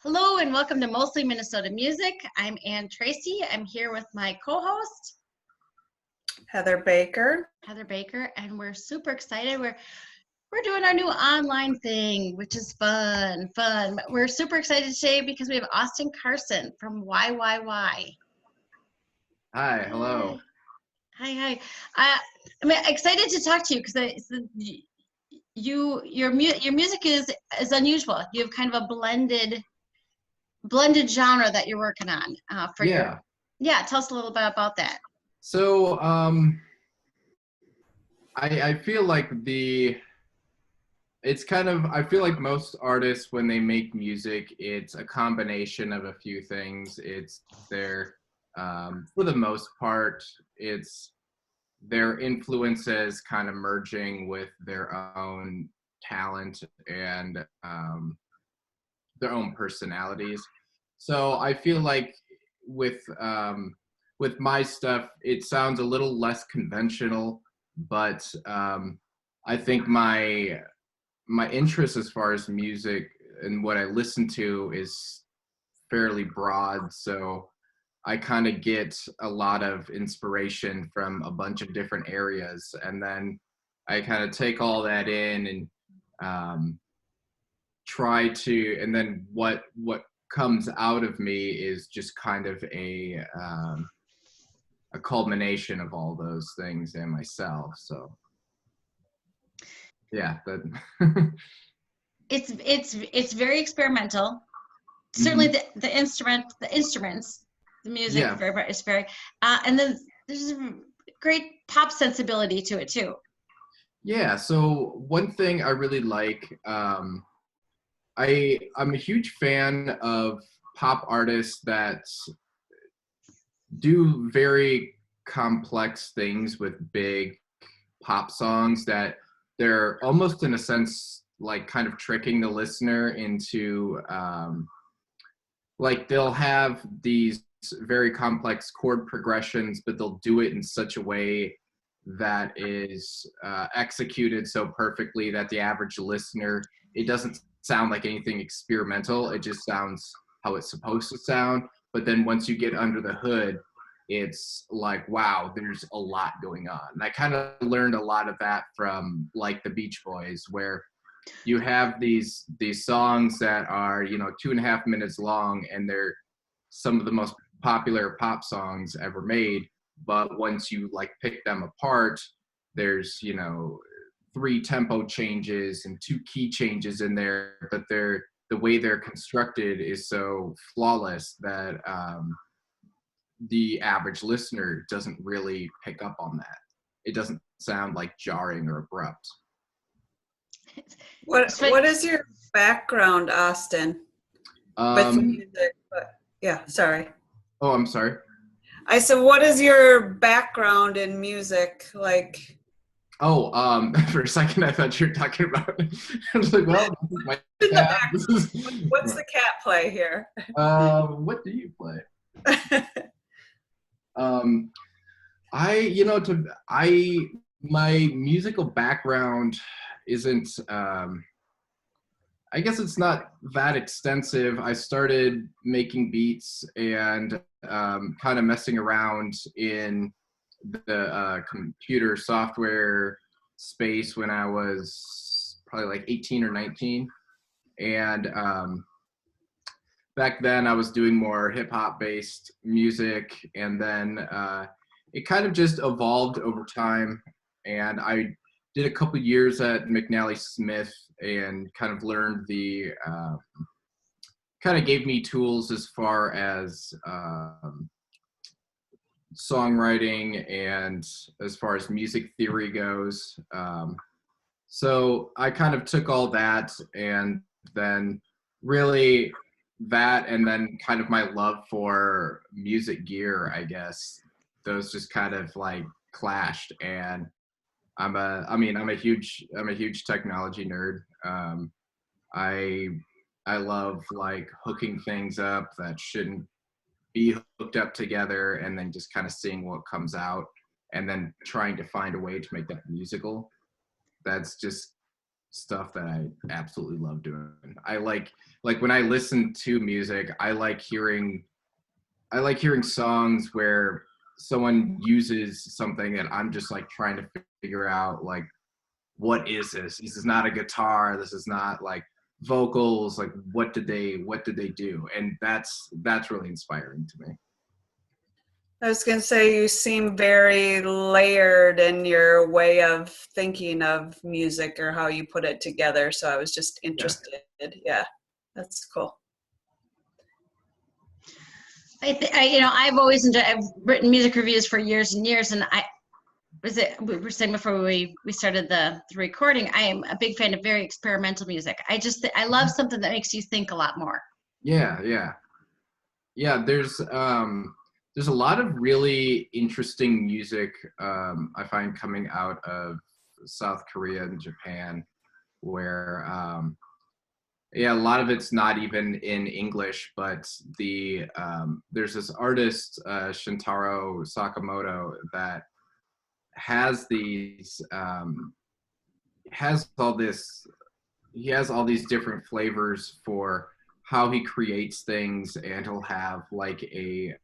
Hello and welcome to Mostly Minnesota Music. I'm Ann Tracy. I'm here with my co-host, Heather Baker. And we're super excited. We're doing our new online thing, which is fun. But we're super excited today because we have Austin Carson from YYY. Hi, hello. Hi. I'm excited to talk to you because your music is unusual. You have kind of a blended genre that you're working on tell us a little bit about that. So I feel like I feel like most artists, when they make music, it's a combination of a few things. It's their for the most part, it's their influences kind of merging with their own talent and their own personalities. So I feel like with my stuff, it sounds a little less conventional, but I think my interest as far as music and what I listen to is fairly broad. So I kind of get a lot of inspiration from a bunch of different areas, and then I kind of take all that in and try to, and then what comes out of me is just kind of a culmination of all those things in myself. So yeah, that it's very experimental. Certainly the instruments, the music is very and then there's a great pop sensibility to it too. Yeah, so one thing I really like, I'm a huge fan of pop artists that do very complex things with big pop songs that they're almost in a sense like kind of tricking the listener into like they'll have these very complex chord progressions, but they'll do it in such a way that is executed so perfectly that the average listener, it doesn't sound like anything experimental. It just sounds how it's supposed to sound. But then once you get under the hood, it's like, wow, there's a lot going on. And I kind of learned a lot of that from like the Beach Boys, where you have these songs that are 2.5 minutes long, and they're some of the most popular pop songs ever made. But once you like pick them apart, there's 3 tempo changes and 2 key changes in there, but the way they're constructed is so flawless that the average listener doesn't really pick up on that. It doesn't sound like jarring or abrupt. What is your background, Austin? With music? Yeah, sorry. Oh, I'm sorry. I said, what is your background in music? Like, oh, for a second I thought you were talking about. I was like, well, my cat. What's the cat play here? What do you play? My musical background isn't. I guess it's not that extensive. I started making beats and kind of messing around in the computer software space when I was probably like 18 or 19. And back then I was doing more hip hop based music, and then it kind of just evolved over time. And I did a couple years at McNally Smith and kind of learned kind of gave me tools as far as songwriting and as far as music theory goes. So I kind of took all that, and then really that, and then kind of my love for music gear, I guess, those just kind of like clashed. And I'm a huge technology nerd. I love like hooking things up that shouldn't be hooked up together, and then just kind of seeing what comes out, and then trying to find a way to make that musical. That's just stuff that I absolutely love doing. I like when I listen to music, I like hearing songs where someone uses something that I'm just like trying to figure out, like, what is this? This is not a guitar. This is not like vocals. Like, what did they do? And that's really inspiring to me. I was going to say, you seem very layered in your way of thinking of music or how you put it together. So I was just interested. Yeah, that's cool. I've always enjoyed, I've written music reviews for years and years, and we were saying before we started the recording, I am a big fan of very experimental music. I love something that makes you think a lot more. Yeah. There's a lot of really interesting music I find coming out of South Korea and Japan, where a lot of it's not even in English, but there's this artist Shintaro Sakamoto that has these has all this he has all these different flavors for how he creates things, and he'll have like a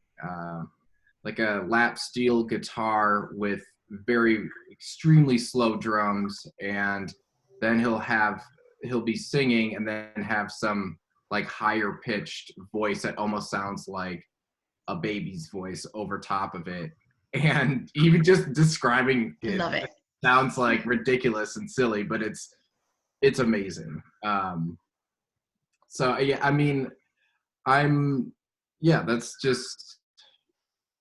lap steel guitar with very extremely slow drums, and then he'll be singing and then have some like higher pitched voice that almost sounds like a baby's voice over top of it. And even just describing it, Love it. sounds like ridiculous and silly, but it's amazing. So yeah, I mean, that's just,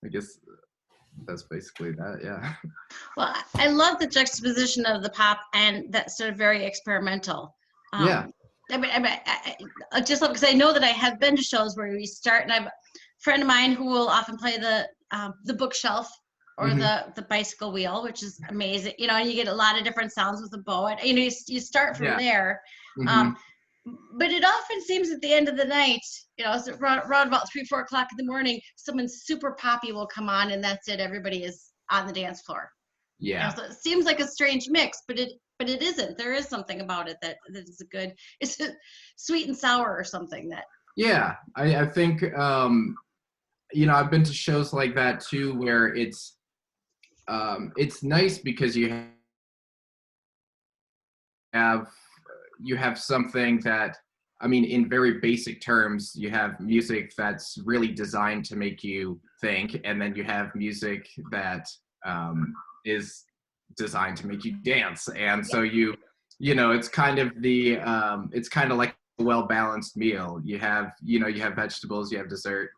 I guess that's basically that. Yeah. Well, I love the juxtaposition of the pop and that sort of very experimental. Yeah. I just love, because I know that I have been to shows where we start, and I've a friend of mine who will often play the bookshelf or Mm-hmm. the bicycle wheel, which is amazing. And you get a lot of different sounds with the bow. And you start from there. Mm-hmm. But it often seems at the end of the night, it's around about 3, 4 o'clock in the morning, someone super poppy will come on, and that's it. Everybody is on the dance floor. Yeah. So it seems like a strange mix, but it isn't. There is something about it that is it's sweet and sour or something that. Yeah, I think I've been to shows like that too, where it's nice because you have something that, I mean, in very basic terms, you have music that's really designed to make you think, and then you have music that is designed to make you dance. And so it's kind of it's kind of like a well-balanced meal. You have vegetables, you have dessert.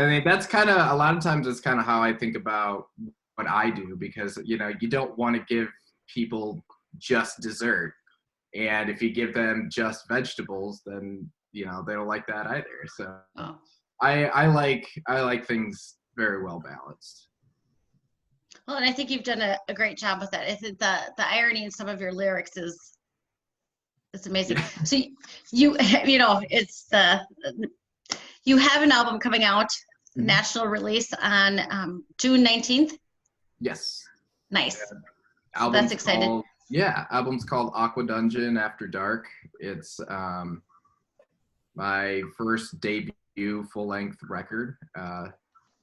I mean, that's kind of, a lot of times it's kind of how I think about what I do, because you don't want to give people just dessert, and if you give them just vegetables, then they don't like that either. So I like things very well balanced. Well, and I think you've done a great job with that. I think the irony in some of your lyrics it's amazing. So you you have an album coming out, national release on June 19th. Yes. Nice. So that's exciting. Album's called Aqua Dungeon After Dark. It's my first debut full-length record.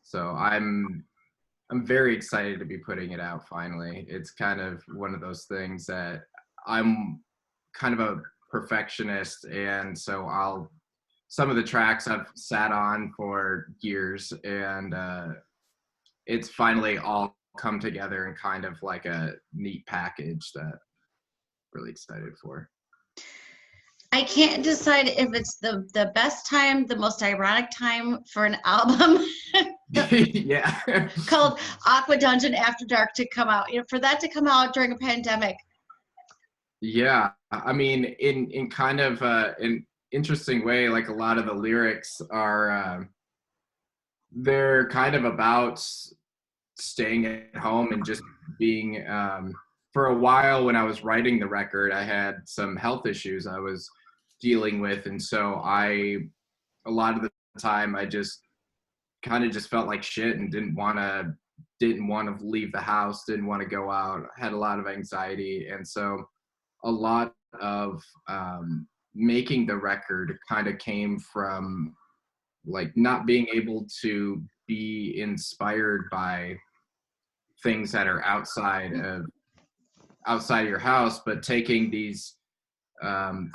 So I'm very excited to be putting it out finally. It's kind of one of those things that I'm kind of a perfectionist, and so some of the tracks I've sat on for years, and it's finally all come together in kind of like a neat package that I'm really excited for. I can't decide if it's the best time, the most ironic time for an album. Yeah. Called Aqua Dungeon After Dark to come out. For that to come out during a pandemic. Yeah, I mean, in kind of an interesting way, like a lot of the lyrics are, they're kind of about staying at home and just being, for a while when I was writing the record, I had some health issues I was dealing with, and so a lot of the time I just kind of just felt like shit and didn't want to didn't want to leave the house, didn't want to go out, had a lot of anxiety. And so a lot of making the record kind of came from like not being able to be inspired by things that are outside of your house, but taking these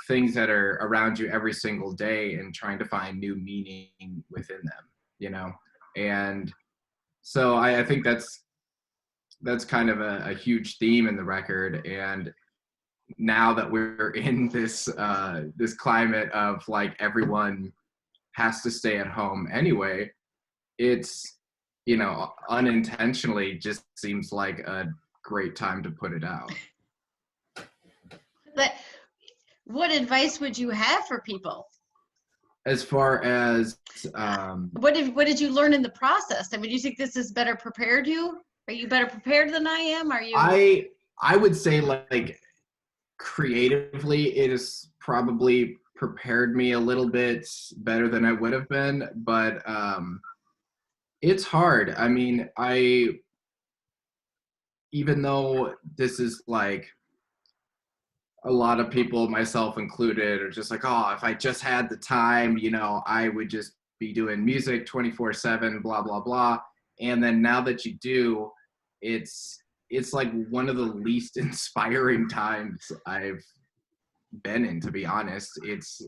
things that are around you every single day and trying to find new meaning within them, you know? And so I think that's kind of a huge theme in the record. And now that we're in this this climate of like everyone has to stay at home anyway, it's, you know, unintentionally just seems like a great time to put it out. But what advice would you have for people? As far as What did you learn in the process? I mean, do you think this has better prepared you? Are you better prepared than I am? Are you? I would say like creatively it has probably prepared me a little bit better than I would have been, but it's hard. I mean, even though this is like a lot of people, myself included, are just like, oh, if I just had the time, you know, I would just be doing music 24/7, blah, blah, blah. And then now that you do, it's like one of the least inspiring times I've been in, to be honest. It's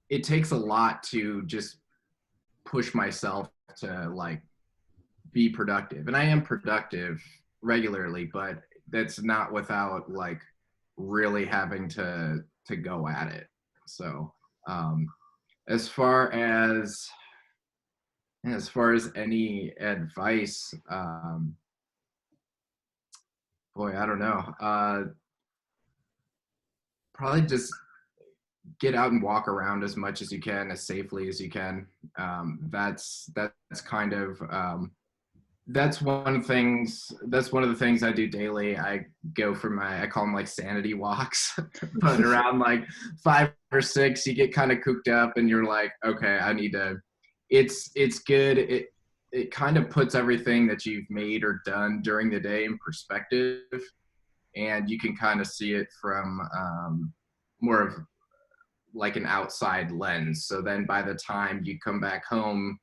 it takes a lot to just push myself to like be productive, and I am productive regularly, but that's not without like really having to go at it. So as far as any advice, boy, I don't know. Probably just get out and walk around as much as you can, as safely as you can. That's kind of that's one of the things I do daily. I go for I call them like sanity walks, but around like 5 or 6, you get kind of cooped up and you're like, okay, I need to, it's good. It kind of puts everything that you've made or done during the day in perspective, and you can kind of see it from more of like an outside lens. So then by the time you come back home,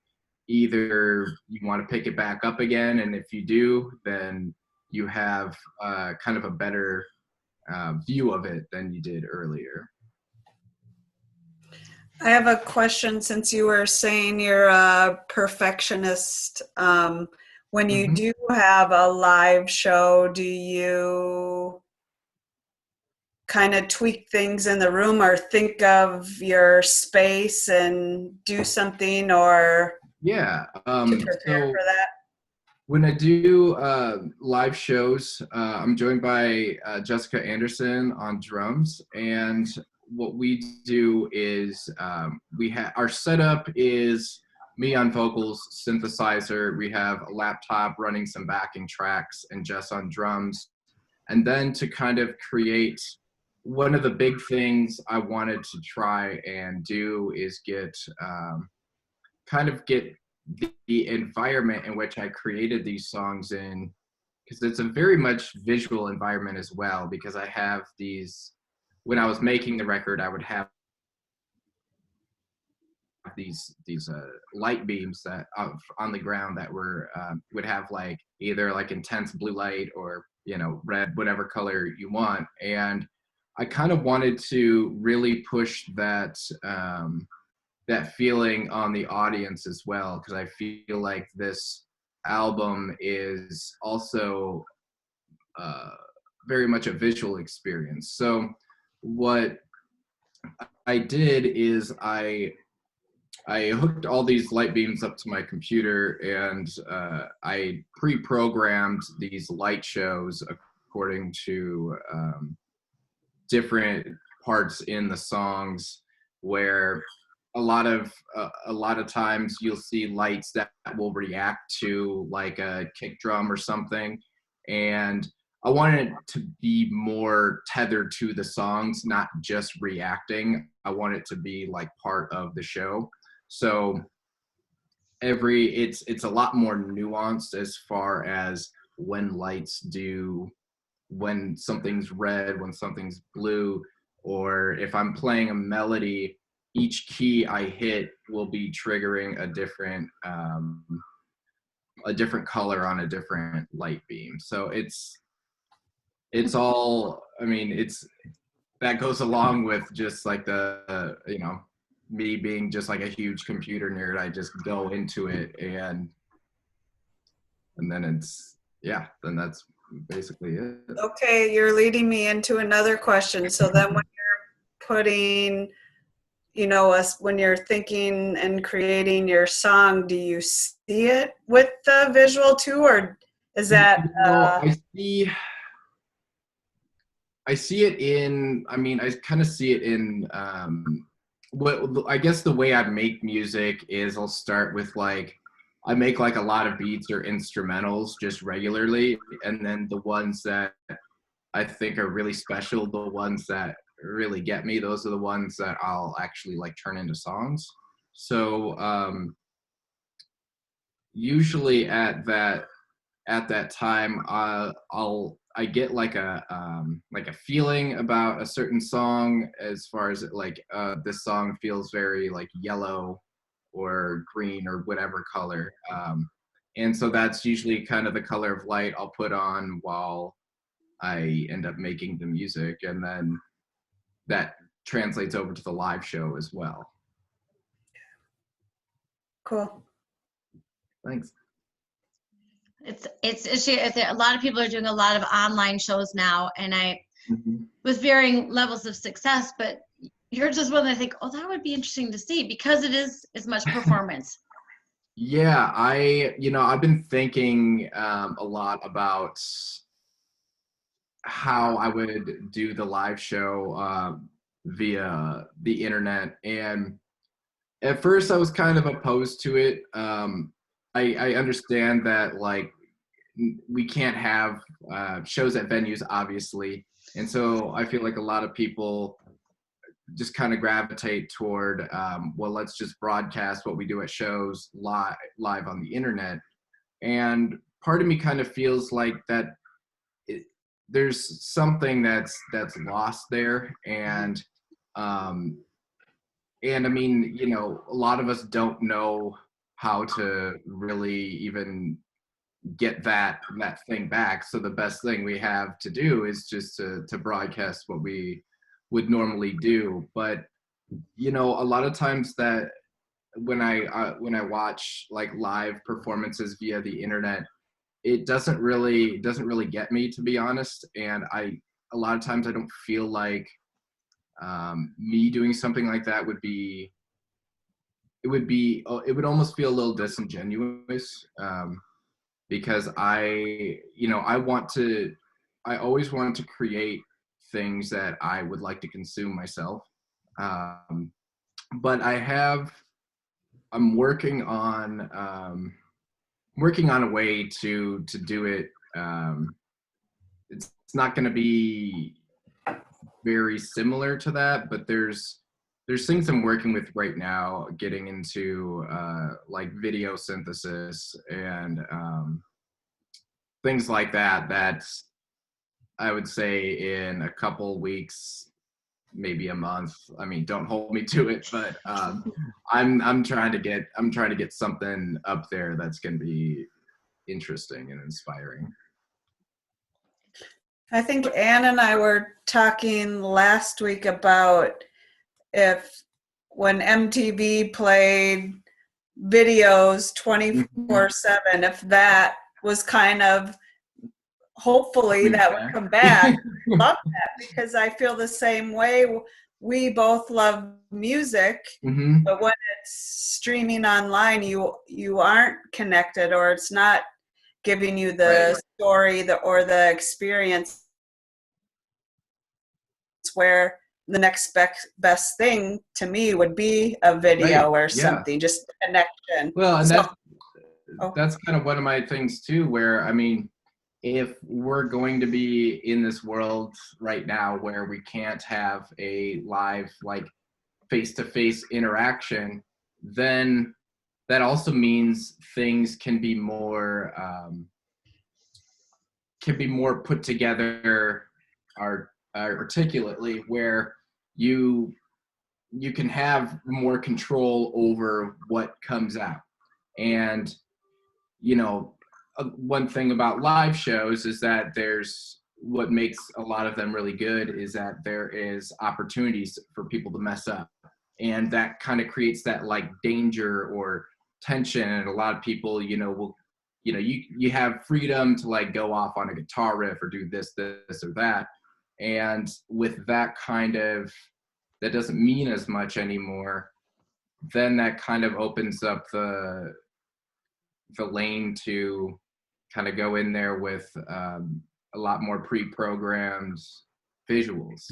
either you want to pick it back up again, and if you do, then you have kind of a better view of it than you did earlier. I have a question, since you were saying you're a perfectionist. When you do have a live show, do you kind of tweak things in the room or think of your space and do something, or yeah to prepare for that? When I do live shows, I'm joined by Jessica Anderson on drums, and what we do is our setup is me on vocals, synthesizer, we have a laptop running some backing tracks, and Jess on drums. And then to kind of create, one of the big things I wanted to try and do is get the environment in which I created these songs in, because it's a very much visual environment as well, because I have these, when I was making the record, I would have these light beams that on the ground that would have like either like intense blue light or, you know, red, whatever color you want. And I kind of wanted to really push that that feeling on the audience as well, because I feel like this album is also very much a visual experience. So what I did is I hooked all these light beams up to my computer, and I pre-programmed these light shows according to different parts in the songs, where a lot of times you'll see lights that will react to like a kick drum or something, and I wanted it to be more tethered to the songs, not just reacting. I want it to be like part of the show. So it's a lot more nuanced as far as when lights do, when something's red, when something's blue, or if I'm playing a melody, each key I hit will be triggering a different color on a different light beam. So it's all, I mean, it's, that goes along with just like the, me being just like a huge computer nerd. I just go into it and then it's, yeah, then that's basically it. Okay, you're leading me into another question. So then when you're putting, when you're thinking and creating your song, do you see it with the visual too, or is that I see it in, I mean, I kind of see it in, what I guess the way I make music is I'll start with like, I make like a lot of beats or instrumentals just regularly. And then the ones that I think are really special, the ones that really get me, those are the ones that I'll actually like turn into songs. So usually at that time, I get like a feeling about a certain song, as far as like this song feels very like yellow or green or whatever color, and so that's usually kind of the color of light I'll put on while I end up making the music, and then that translates over to the live show as well. cool? It's a lot of people are doing a lot of online shows now, and with varying levels of success, but yours is one that I think, oh, that would be interesting to see, because it is as much performance. Yeah, I've been thinking a lot about how I would do the live show via the internet, and at first I was kind of opposed to it. I understand that like we can't have shows at venues, obviously, and so I feel like a lot of people just kind of gravitate toward, well, let's just broadcast what we do at shows live on the internet. And part of me kind of feels like that there's something that's lost there, and I mean, a lot of us don't know how to really even get that thing back. So the best thing we have to do is just to broadcast what we would normally do. But a lot of times that when I watch like live performances via the internet, it doesn't really get me, to be honest. And a lot of times I don't feel like me doing something like that would almost feel a little disingenuous, because I always want to create things that I would like to consume myself. But I'm working on a way to do it. It's not going to be very similar to that, but there's things I'm working with right now, getting into like video synthesis and things like that I would say in a couple weeks, maybe a month. I mean, don't hold me to it, but I'm trying to get something up there that's going to be interesting and inspiring. I think Ann and I were talking last week about if when MTV played videos 24/7, if that was kind of, hopefully that would come back. Love that, because I feel the same way. We both love music, but when it's streaming online, you aren't connected, or it's not giving you the story or the experience, where the next best thing to me would be a video or something, just connection. Well, and that's kind of one of my things too, where, I mean, if we're going to be in this world right now where we can't have a live, like, face-to-face interaction, then that also means things can be more put together articulately, where you can have more control over what comes out. And one thing about live shows is that what makes a lot of them really good is that there is opportunities for people to mess up, and that kind of creates that like danger or tension. And a lot of people will you have freedom to like go off on a guitar riff or do this or that, and with that that doesn't mean as much anymore, then that kind of opens up the lane to kind of go in there with a lot more pre-programmed visuals.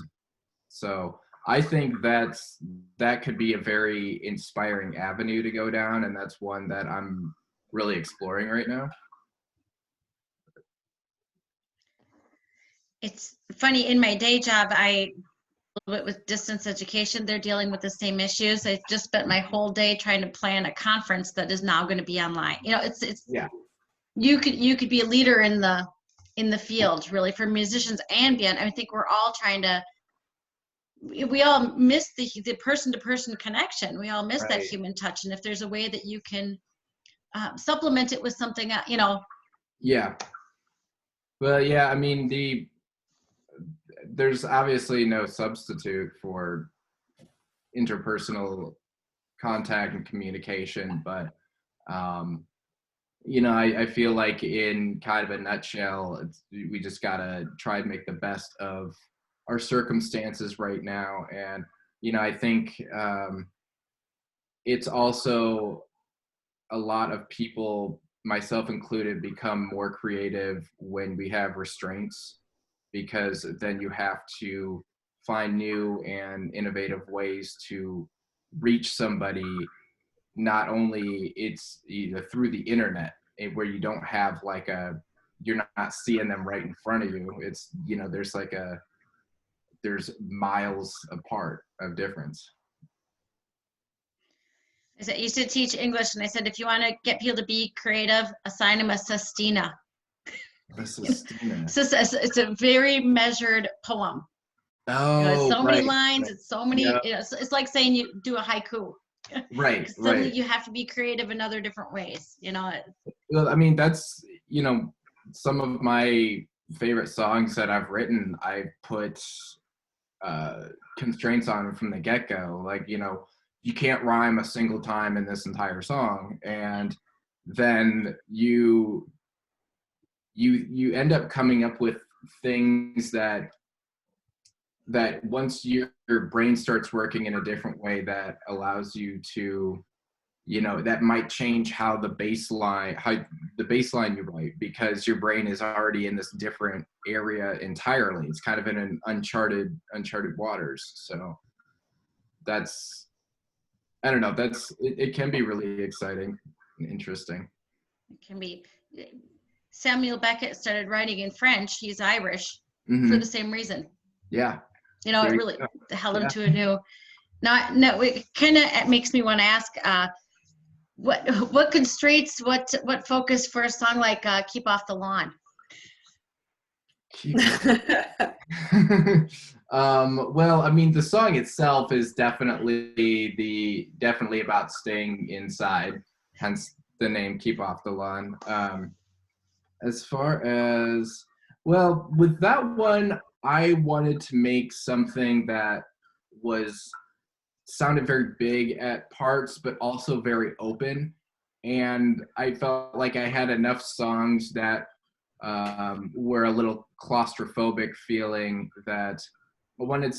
So I think that could be a very inspiring avenue to go down, and that's one that I'm really exploring right now. It's funny, in my day job, a little bit with distance education, they're dealing with the same issues. I just spent my whole day trying to plan a conference that is now going to be online. It's Yeah. You could be a leader in the field, really, for musicians and beyond. I think we're all trying to, we all miss the person-to-person connection. We all miss that human touch. And if there's a way that you can supplement it with something, Yeah. Well, yeah, I mean, there's obviously no substitute for interpersonal contact and communication, but I feel like in kind of a nutshell, we just gotta try to make the best of our circumstances right now. And I think it's also a lot of people, myself included, become more creative when we have restraints, because then you have to find new and innovative ways to reach somebody. Not only it's through the internet, where you don't have you're not seeing them right in front of you. It's there's miles apart of difference. I used to teach English, and I said, if you want to get people to be creative, assign them a sestina. It's a very measured poem. It's so many lines, it's so many, it's like saying you do a haiku. Right. Suddenly you have to be creative in other different ways, Well, I mean, that's, some of my favorite songs that I've written, I put constraints on from the get-go. Like, you can't rhyme a single time in this entire song. And then you end up coming up with things that once your brain starts working in a different way, that allows you to, that might change how the baseline you write, because your brain is already in this different area entirely. It's kind of in an uncharted waters. So I don't know, it can be really exciting and interesting. It can be. Samuel Beckett started writing in French. He's Irish, Mm-hmm. for the same reason. Yeah. It really held him to a new. No, it kind of makes me want to ask, what constraints, what focus for a song like "Keep Off the Lawn"? Well, I mean, the song itself is definitely about staying inside, hence the name "Keep Off the Lawn." As far as, well, with that one, I wanted to make something that sounded very big at parts, but also very open. And I felt like I had enough songs that were a little claustrophobic feeling, that I wanted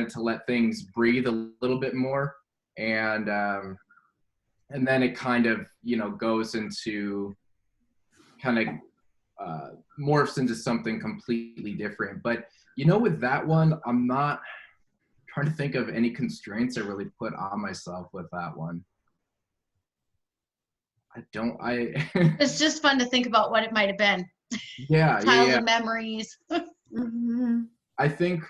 to let things breathe a little bit more. And then it kind of, goes into kind of morphs into something completely different. But with that one, I'm not trying to think of any constraints I really put on myself with that one. It's just fun to think about what it might have been. Childhood memories. I think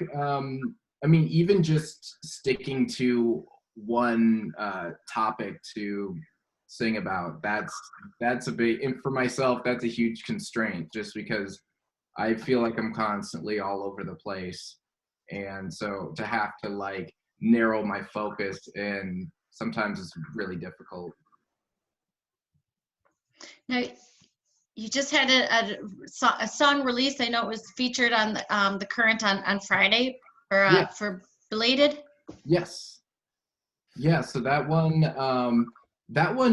even just sticking to one topic to sing about. That's a big, and for myself, that's a huge constraint, just because I feel like I'm constantly all over the place. And so to have to like narrow my focus, and sometimes it's really difficult. Now, you just had a song release. I know it was featured on the Current on Friday Yeah. for Belated. Yes. Yeah. So that one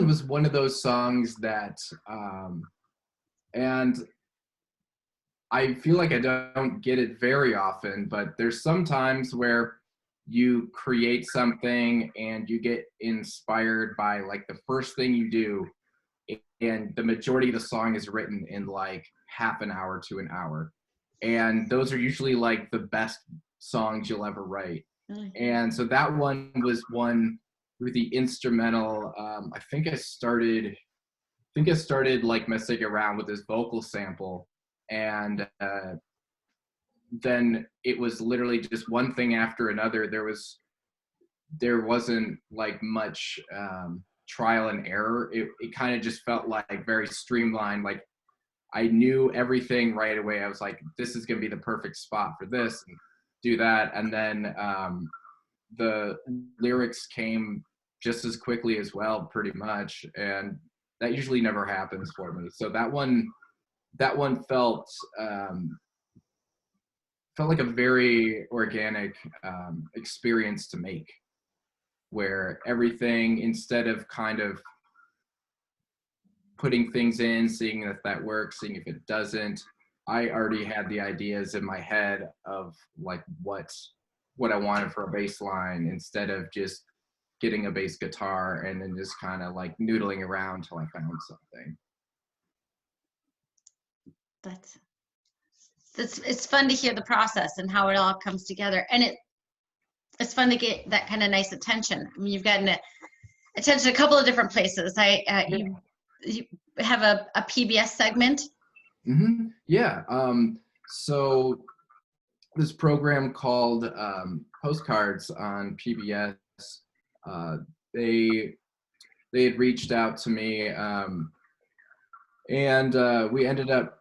was one of those songs that, and I feel like I don't get it very often, but there's some times where you create something and you get inspired by like the first thing you do, and the majority of the song is written in like half an hour to an hour. And those are usually like the best songs you'll ever write. And so that one was one with the instrumental. I think I started like messing around with this vocal sample, and then it was literally just one thing after another. There wasn't like much trial and error. It kind of just felt like very streamlined. Like I knew everything right away. I was like, this is gonna be the perfect spot for this, and do that. And then the lyrics came just as quickly as well, pretty much. And that usually never happens for me. So that one felt like a very organic experience to make, where everything, instead of kind of putting things in, seeing if that works, seeing if it doesn't, I already had the ideas in my head of like what I wanted for a bass line, instead of just getting a bass guitar and then just kind of like noodling around till I found something. It's fun to hear the process and how it all comes together, and it's fun to get that kind of nice attention. I mean, you've gotten attention a couple of different places. You have a PBS segment. Mm-hmm. Yeah. So this program called Postcards on PBS, they had reached out to me, and we ended up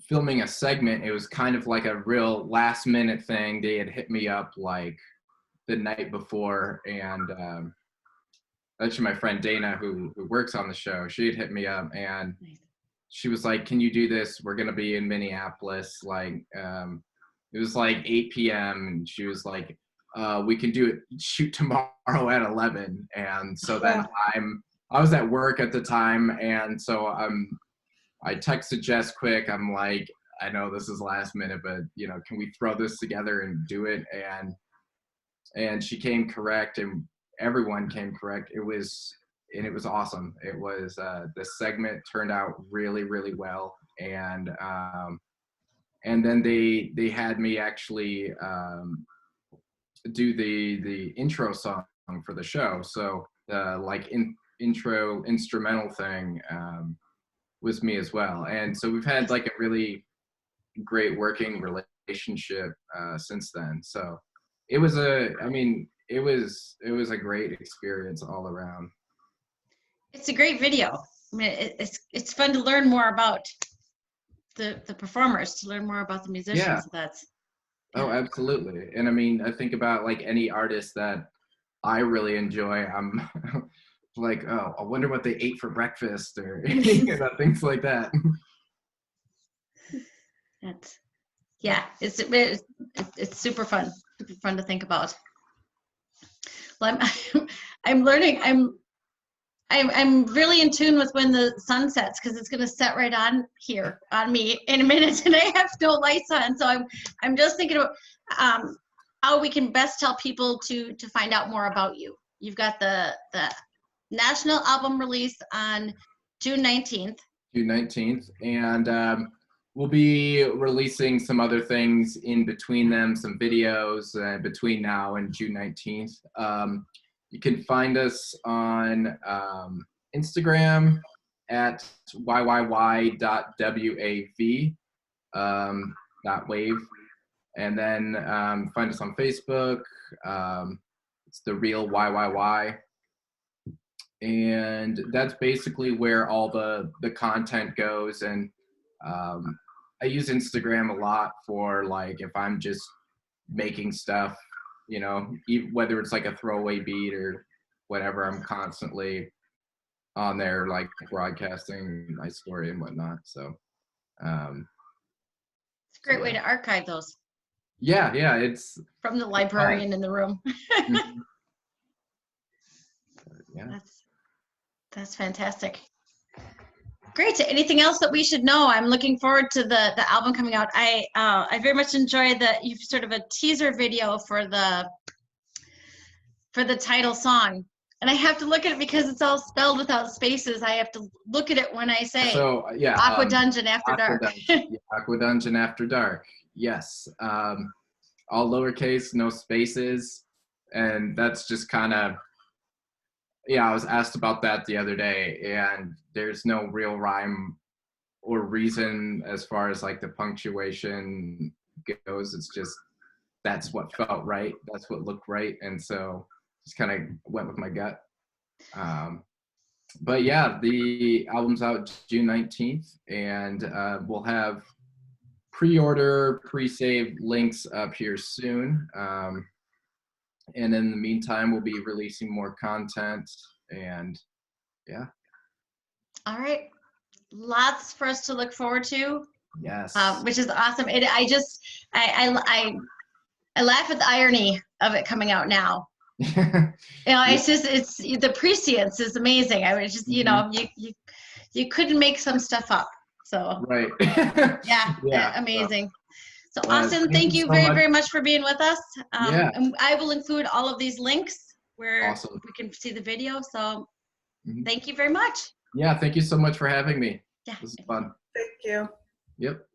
filming a segment. It was kind of like a real last minute thing. They had hit me up like the night before, and actually my friend Dana, who works on the show, she had hit me up, and she was like, can you do this? We're gonna be in Minneapolis. Like it was like 8 p.m. and she was like, we can do it, shoot tomorrow at 11. And so then I was at work at the time, and so I texted Jess quick. I'm like, I know this is last minute, but you know, can we throw this together and do it? And she came correct, and everyone came correct. It was awesome. It was the segment turned out really, really well, and then they had me actually do the intro song for the show. So the like intro instrumental thing was me as well. And so we've had like a really great working relationship since then. So it was a great experience all around. It's a great video. I mean, it's fun to learn more about the performers, to learn more about the musicians. Yeah. So Oh, absolutely. And I mean, I think about like any artist that I really enjoy, I'm like, oh, I wonder what they ate for breakfast, or you know, things like that. It's super fun to think about. Well, I'm learning. I'm really in tune with when the sun sets, because it's going to set right on here on me in a minute, and I have no lights on. So I'm just thinking about how we can best tell people to find out more about you. You've got the national album release on June 19th. June 19th, and we'll be releasing some other things in between them, some videos between now and June 19th. You can find us on Instagram at yyy.wav, .wave, and then find us on Facebook. It's The Real YYY. and that's basically where all the content goes. And I use Instagram a lot for, like, if I'm just making stuff, you know, whether it's like a throwaway beat or whatever, I'm constantly on there, like, broadcasting my story and whatnot. So It's a great way to archive those yeah, it's from the librarian in the room. mhm. Yeah. That's fantastic. Great. Anything else that we should know? I'm looking forward to the album coming out. I very much enjoyed that you've sort of a teaser video for the title song. And I have to look at it because it's all spelled without spaces. I have to look at it when I say So yeah, Aqua Dungeon After Aqua Dark. Dungeon, yeah, Aqua Dungeon After Dark. Yes, all lowercase, no spaces, and that's just kind of, yeah. I was asked about that the other day, and there's no real rhyme or reason as far as like the punctuation goes. It's just that's what felt right. That's what looked right, and so just kind of went with my gut. But yeah, the album's out June 19th, and we'll have pre-order, pre-save links up here soon. And in the meantime, we'll be releasing more content, and yeah. All right. Lots for us to look forward to. Yes. Which is awesome. I laugh at the irony of it coming out now. You know, it's just, it's the prescience is amazing. I was just, you know, you couldn't make some stuff up. So right. yeah, amazing. So Well, Austin, thank you so very, much. very much for being with us. Yeah. And I will include all of these links where Awesome. we can see the video. So thank you very much. Yeah, thank you so much for having me. Yeah. This is fun. Thank you. Yep.